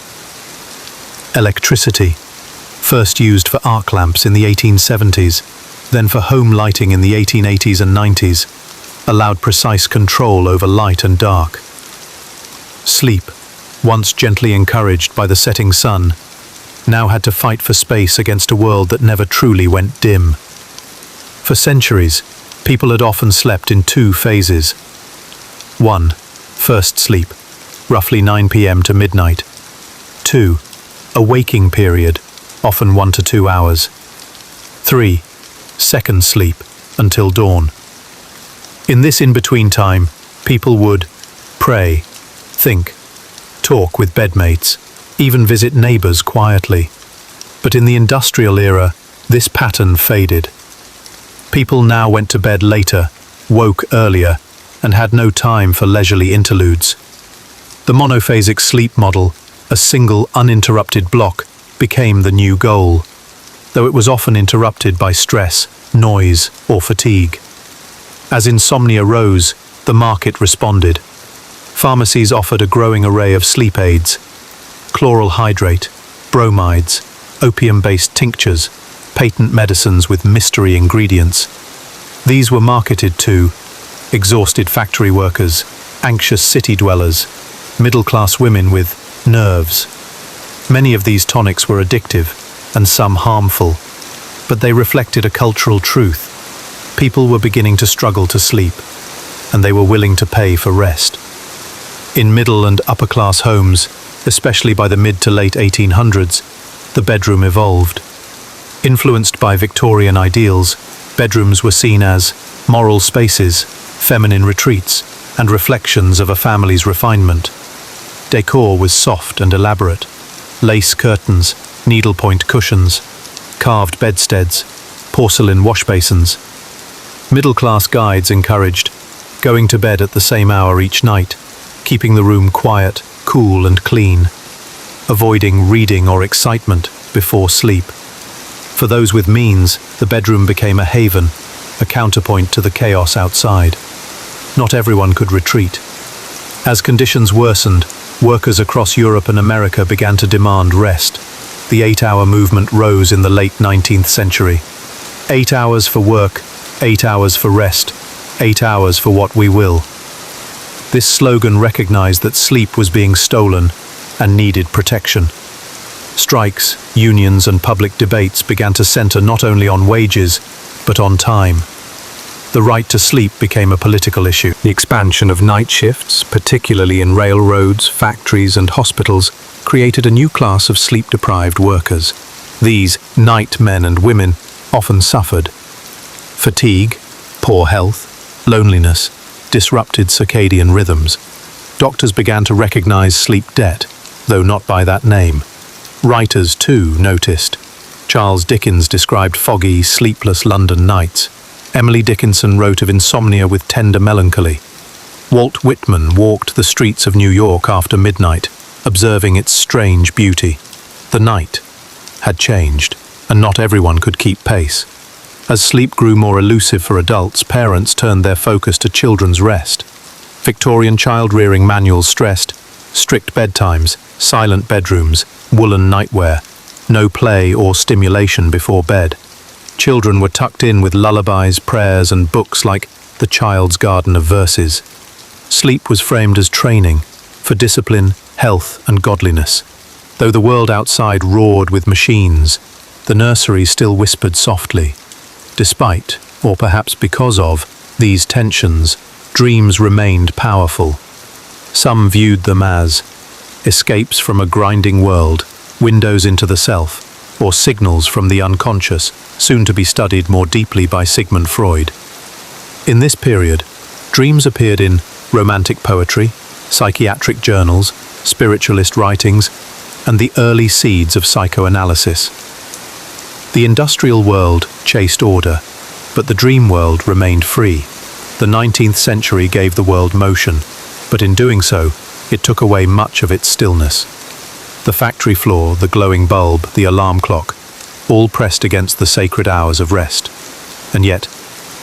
Electricity, first used for arc lamps in the 1870s, then for home lighting in the 1880s and 90s, allowed precise control over light and dark. Sleep, once gently encouraged by the setting sun, now had to fight for space against a world that never truly went dim. For centuries, people had often slept in 2 phases. 1. First sleep, roughly 9 p.m. to midnight. 2. A waking period, often 1 to 2 hours. 3. Second sleep, until dawn. In this in-between time, people would pray, think, talk with bedmates, even visit neighbors quietly. But in the industrial era, this pattern faded. People now went to bed later, woke earlier, and had no time for leisurely interludes. The monophasic sleep model, a single uninterrupted block, became the new goal, though it was often interrupted by stress, noise, or fatigue. As insomnia rose, the market responded. Pharmacies offered a growing array of sleep aids: chloral hydrate, bromides, opium-based tinctures, patent medicines with mystery ingredients. These were marketed to exhausted factory workers, anxious city dwellers, middle-class women with nerves. Many of these tonics were addictive, and some harmful, but they reflected a cultural truth. People were beginning to struggle to sleep, and they were willing to pay for rest. In middle and upper-class homes, especially by the mid to late 1800s, the bedroom evolved. Influenced by Victorian ideals, bedrooms were seen as moral spaces, feminine retreats, and reflections of a family's refinement. Decor was soft and elaborate: lace curtains, needlepoint cushions, carved bedsteads, porcelain washbasins. Middle-class guides encouraged going to bed at the same hour each night, keeping the room quiet, cool, and clean, avoiding reading or excitement before sleep. For those with means, the bedroom became a haven, a counterpoint to the chaos outside. Not everyone could retreat. As conditions worsened, workers across Europe and America began to demand rest. The 8-hour movement rose in the late 19th century. 8 hours for work, 8 hours for rest, 8 hours for what we will. This slogan recognized that sleep was being stolen and needed protection. Strikes, unions, and public debates began to center not only on wages, but on time. The right to sleep became a political issue. The expansion of night shifts, particularly in railroads, factories, and hospitals, created a new class of sleep-deprived workers. These night men and women often suffered fatigue, poor health, loneliness, disrupted circadian rhythms. Doctors began to recognize sleep debt, though not by that name. Writers, too, noticed. Charles Dickens described foggy, sleepless London nights. Emily Dickinson wrote of insomnia with tender melancholy. Walt Whitman walked the streets of New York after midnight, observing its strange beauty. The night had changed, and not everyone could keep pace. As sleep grew more elusive for adults, parents turned their focus to children's rest. Victorian child-rearing manuals stressed strict bedtimes, silent bedrooms, woolen nightwear, no play or stimulation before bed. Children were tucked in with lullabies, prayers, and books like The Child's Garden of Verses. Sleep was framed as training for discipline, health, and godliness. Though the world outside roared with machines, the nursery still whispered softly. Despite, or perhaps because of, these tensions, dreams remained powerful. Some viewed them as escapes from a grinding world, windows into the self, or signals from the unconscious, soon to be studied more deeply by Sigmund Freud. In this period, dreams appeared in romantic poetry, psychiatric journals, spiritualist writings, and the early seeds of psychoanalysis. The industrial world chased order, but the dream world remained free. The 19th century gave the world motion, but in doing so, it took away much of its stillness. The factory floor, the glowing bulb, the alarm clock, all pressed against the sacred hours of rest. And yet,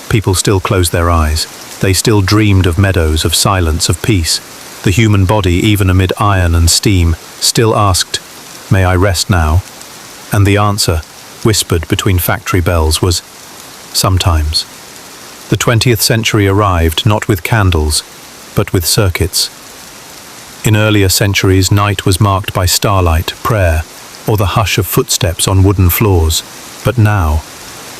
people still closed their eyes. They still dreamed of meadows, of silence, of peace. The human body, even amid iron and steam, still asked, "May I rest now?" And the answer, whispered between factory bells, was, "Sometimes." The 20th century arrived not with candles, but with circuits. In earlier centuries, night was marked by starlight, prayer, or the hush of footsteps on wooden floors. But now,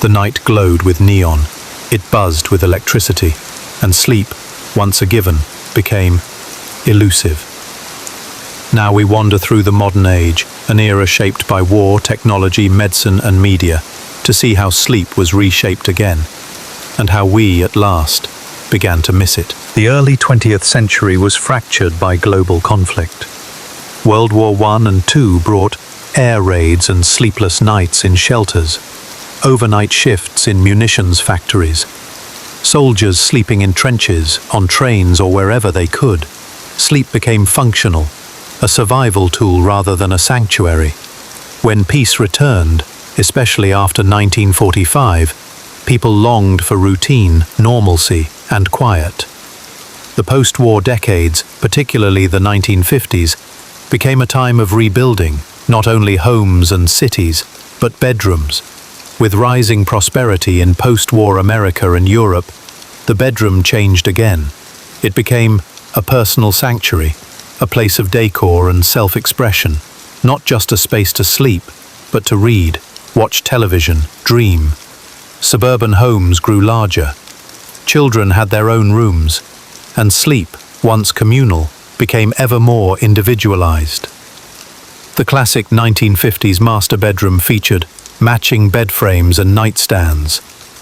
the night glowed with neon, it buzzed with electricity, and sleep, once a given, became elusive. Now we wander through the modern age, an era shaped by war, technology, medicine, and media, to see how sleep was reshaped again. and how we, at last, began to miss it. The early 20th century was fractured by global conflict. World War I and II brought air raids and sleepless nights in shelters, overnight shifts in munitions factories, soldiers sleeping in trenches, on trains or wherever they could. Sleep became functional, a survival tool rather than a sanctuary. When peace returned, especially after 1945, people longed for routine, normalcy, and quiet. The post-war decades, particularly the 1950s, became a time of rebuilding, not only homes and cities, but bedrooms. With rising prosperity in post-war America and Europe, the bedroom changed again. It became a personal sanctuary, a place of decor and self-expression, not just a space to sleep, but to read, watch television, dream. Suburban homes grew larger. Children had their own rooms, and sleep, once communal, became ever more individualized. The classic 1950s master bedroom featured matching bed frames and nightstands,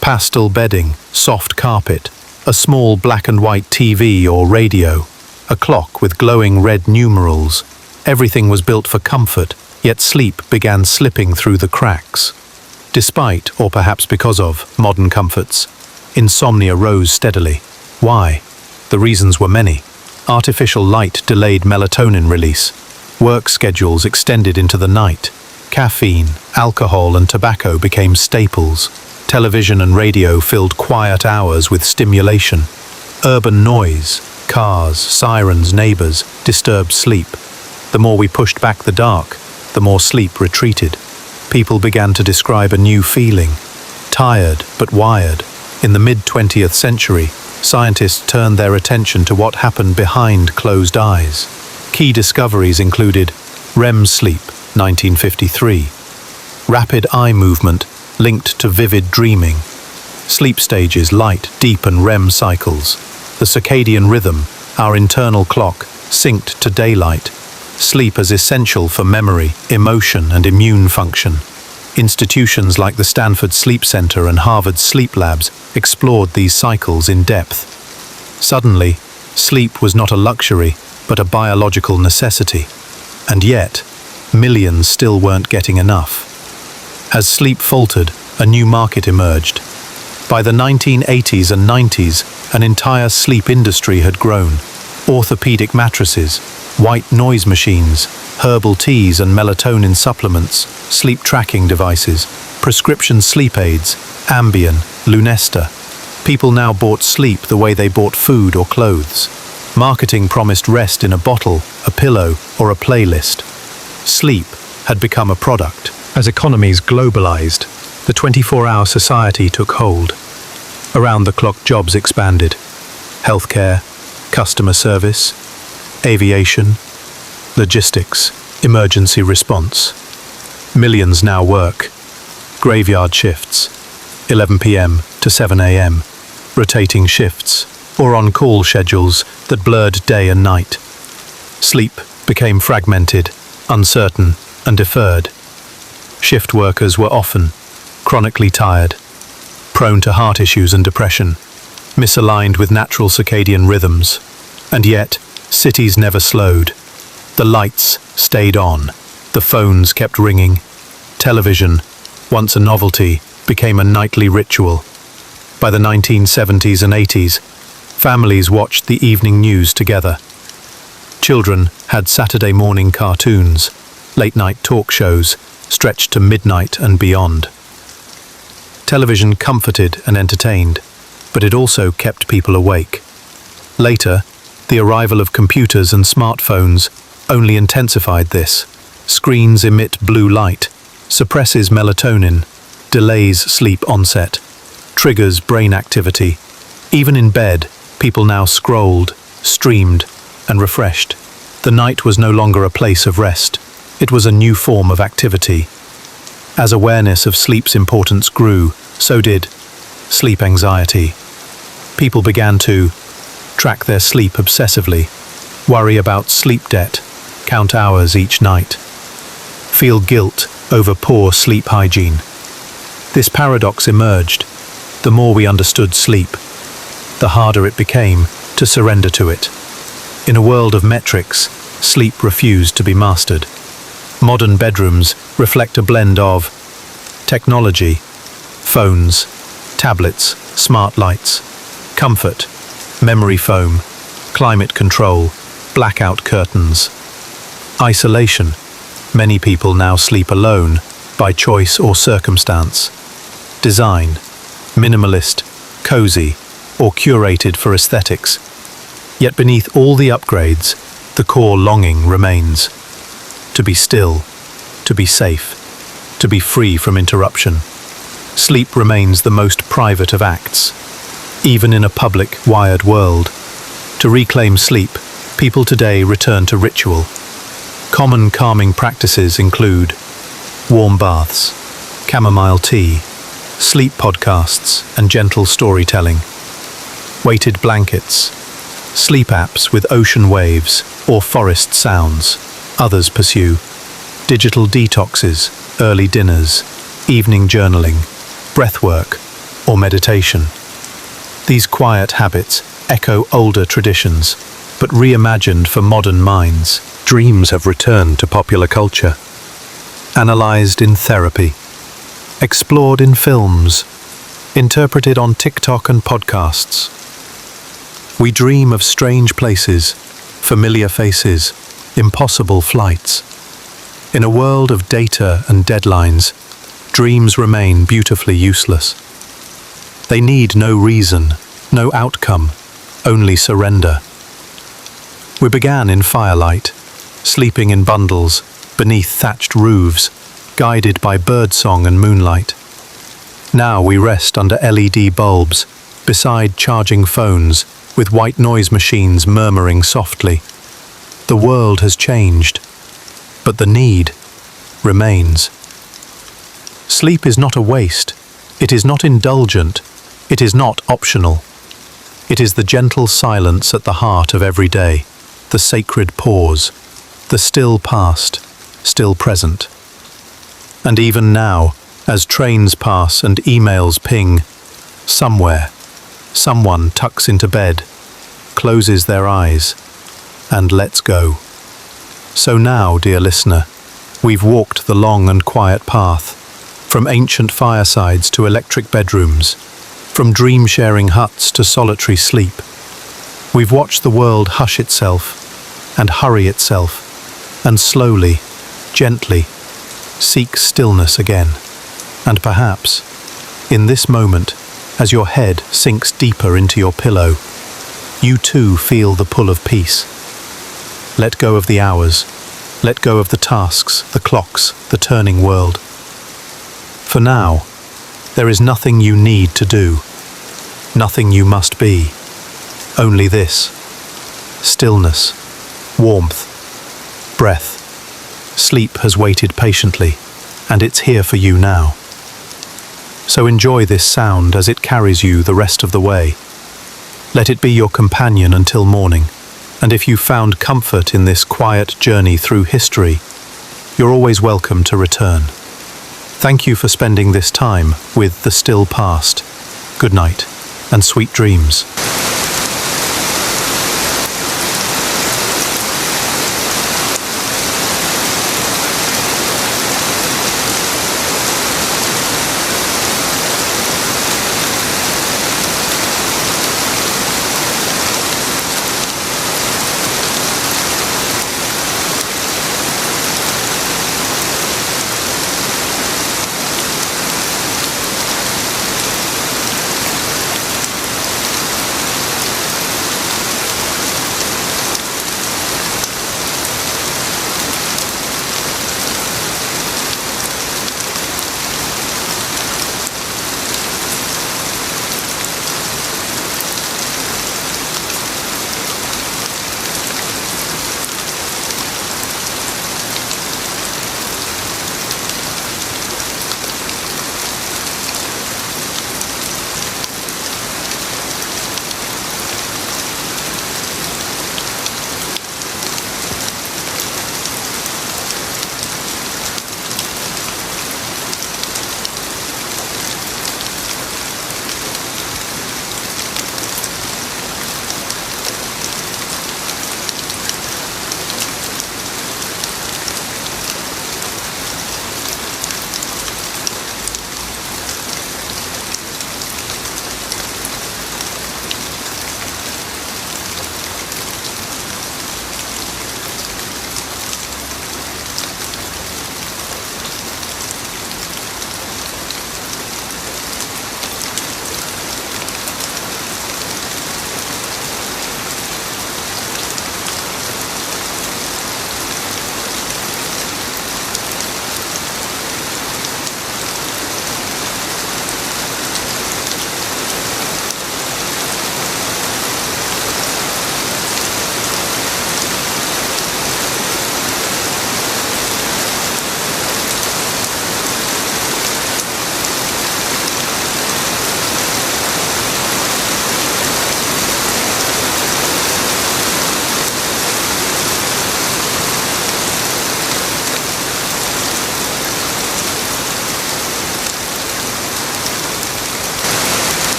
pastel bedding, soft carpet, a small black and white TV or radio, a clock with glowing red numerals. Everything was built for comfort, yet sleep began slipping through the cracks. Despite, or perhaps because of, modern comforts, insomnia rose steadily. Why? The reasons were many. Artificial light delayed melatonin release. Work schedules extended into the night. Caffeine, alcohol, and tobacco became staples. Television and radio filled quiet hours with stimulation. Urban noise, cars, sirens, neighbors, disturbed sleep. The more we pushed back the dark, the more sleep retreated. People began to describe a new feeling. Tired, but wired. In the mid-20th century, scientists turned their attention to what happened behind closed eyes. Key discoveries included REM sleep, 1953, rapid eye movement linked to vivid dreaming, sleep stages, light, deep and REM cycles, the circadian rhythm, our internal clock, synced to daylight, sleep as essential for memory, emotion and immune function. Institutions like the Stanford Sleep Center and Harvard Sleep Labs explored these cycles in depth. Suddenly, sleep was not a luxury, but a biological necessity. And yet, millions still weren't getting enough. As sleep faltered, a new market emerged. By the 1980s and 90s, an entire sleep industry had grown. Orthopedic mattresses, white noise machines, herbal teas and melatonin supplements, sleep tracking devices, prescription sleep aids, ambient, Lunesta. People now bought sleep the way they bought food or clothes. Marketing promised rest in a bottle, a pillow, or a playlist. Sleep had become a product. As economies globalized, the 24-hour society took hold. Around-the-clock jobs expanded. Healthcare, customer service, aviation, logistics, emergency response. Millions now work. Graveyard shifts, 11 p.m. to 7 a.m., rotating shifts, or on-call schedules that blurred day and night. Sleep became fragmented, uncertain, and deferred. Shift workers were often chronically tired, prone to heart issues and depression, misaligned with natural circadian rhythms. And yet, cities never slowed. The lights stayed on, the phones kept ringing. Television, once a novelty, became a nightly ritual. By the 1970s and 80s, families watched the evening news together. Children had Saturday morning cartoons, late-night talk shows, stretched to midnight and beyond. Television comforted and entertained, but it also kept people awake. Later, the arrival of computers and smartphones only intensified this. Screens emit blue light, suppresses melatonin, delays sleep onset, triggers brain activity. Even in bed, people now scrolled, streamed, and refreshed. The night was no longer a place of rest. It was a new form of activity. As awareness of sleep's importance grew, so did sleep anxiety. People began to track their sleep obsessively, worry about sleep debt, count hours each night, feel guilt over poor sleep hygiene. This paradox emerged. the more we understood sleep, the harder it became to surrender to it. In a world of metrics, sleep refused to be mastered. Modern bedrooms reflect a blend of technology, phones, tablets, smart lights, comfort, memory foam, climate control, blackout curtains. Isolation. Many people now sleep alone, by choice or circumstance. Design. Minimalist, cozy, or curated for aesthetics. Yet beneath all the upgrades, the core longing remains. To be still, to be safe, to be free from interruption. Sleep remains the most private of acts, even in a public, wired world. To reclaim sleep, people today return to ritual. Common calming practices include warm baths, chamomile tea, sleep podcasts, and gentle storytelling. Weighted blankets, sleep apps with ocean waves or forest sounds. Others pursue digital detoxes, early dinners, evening journaling, breathwork, or meditation. These quiet habits echo older traditions, but reimagined for modern minds. Dreams have returned to popular culture, analyzed in therapy, explored in films, interpreted on TikTok and podcasts. We dream of strange places, familiar faces, impossible flights. In a world of data and deadlines, dreams remain beautifully useless. They need no reason, no outcome, only surrender. We began in firelight, sleeping in bundles, beneath thatched roofs, guided by birdsong and moonlight. Now we rest under LED bulbs, beside charging phones, with white noise machines murmuring softly. The world has changed, but the need remains. Sleep is not a waste. It is not indulgent. It is not optional. It is the gentle silence at the heart of every day, the sacred pause, the still past, still present. And even now, as trains pass and emails ping, somewhere, someone tucks into bed, closes their eyes, and lets go. So now, dear listener, we've walked the long and quiet path, from ancient firesides to electric bedrooms, from dream-sharing huts to solitary sleep. We've watched the world hush itself and hurry itself, and slowly, gently, seek stillness again. And perhaps, in this moment, as your head sinks deeper into your pillow, you too feel the pull of peace. Let go of the hours, let go of the tasks, the clocks, the turning world. For now, there is nothing you need to do, nothing you must be, only this: stillness, warmth, breath. Sleep has waited patiently, and it's here for you now. So enjoy this sound as it carries you the rest of the way. Let it be your companion until morning, and if you found comfort in this quiet journey through history, you're always welcome to return. Thank you for spending this time with the still past. Good night, and sweet dreams.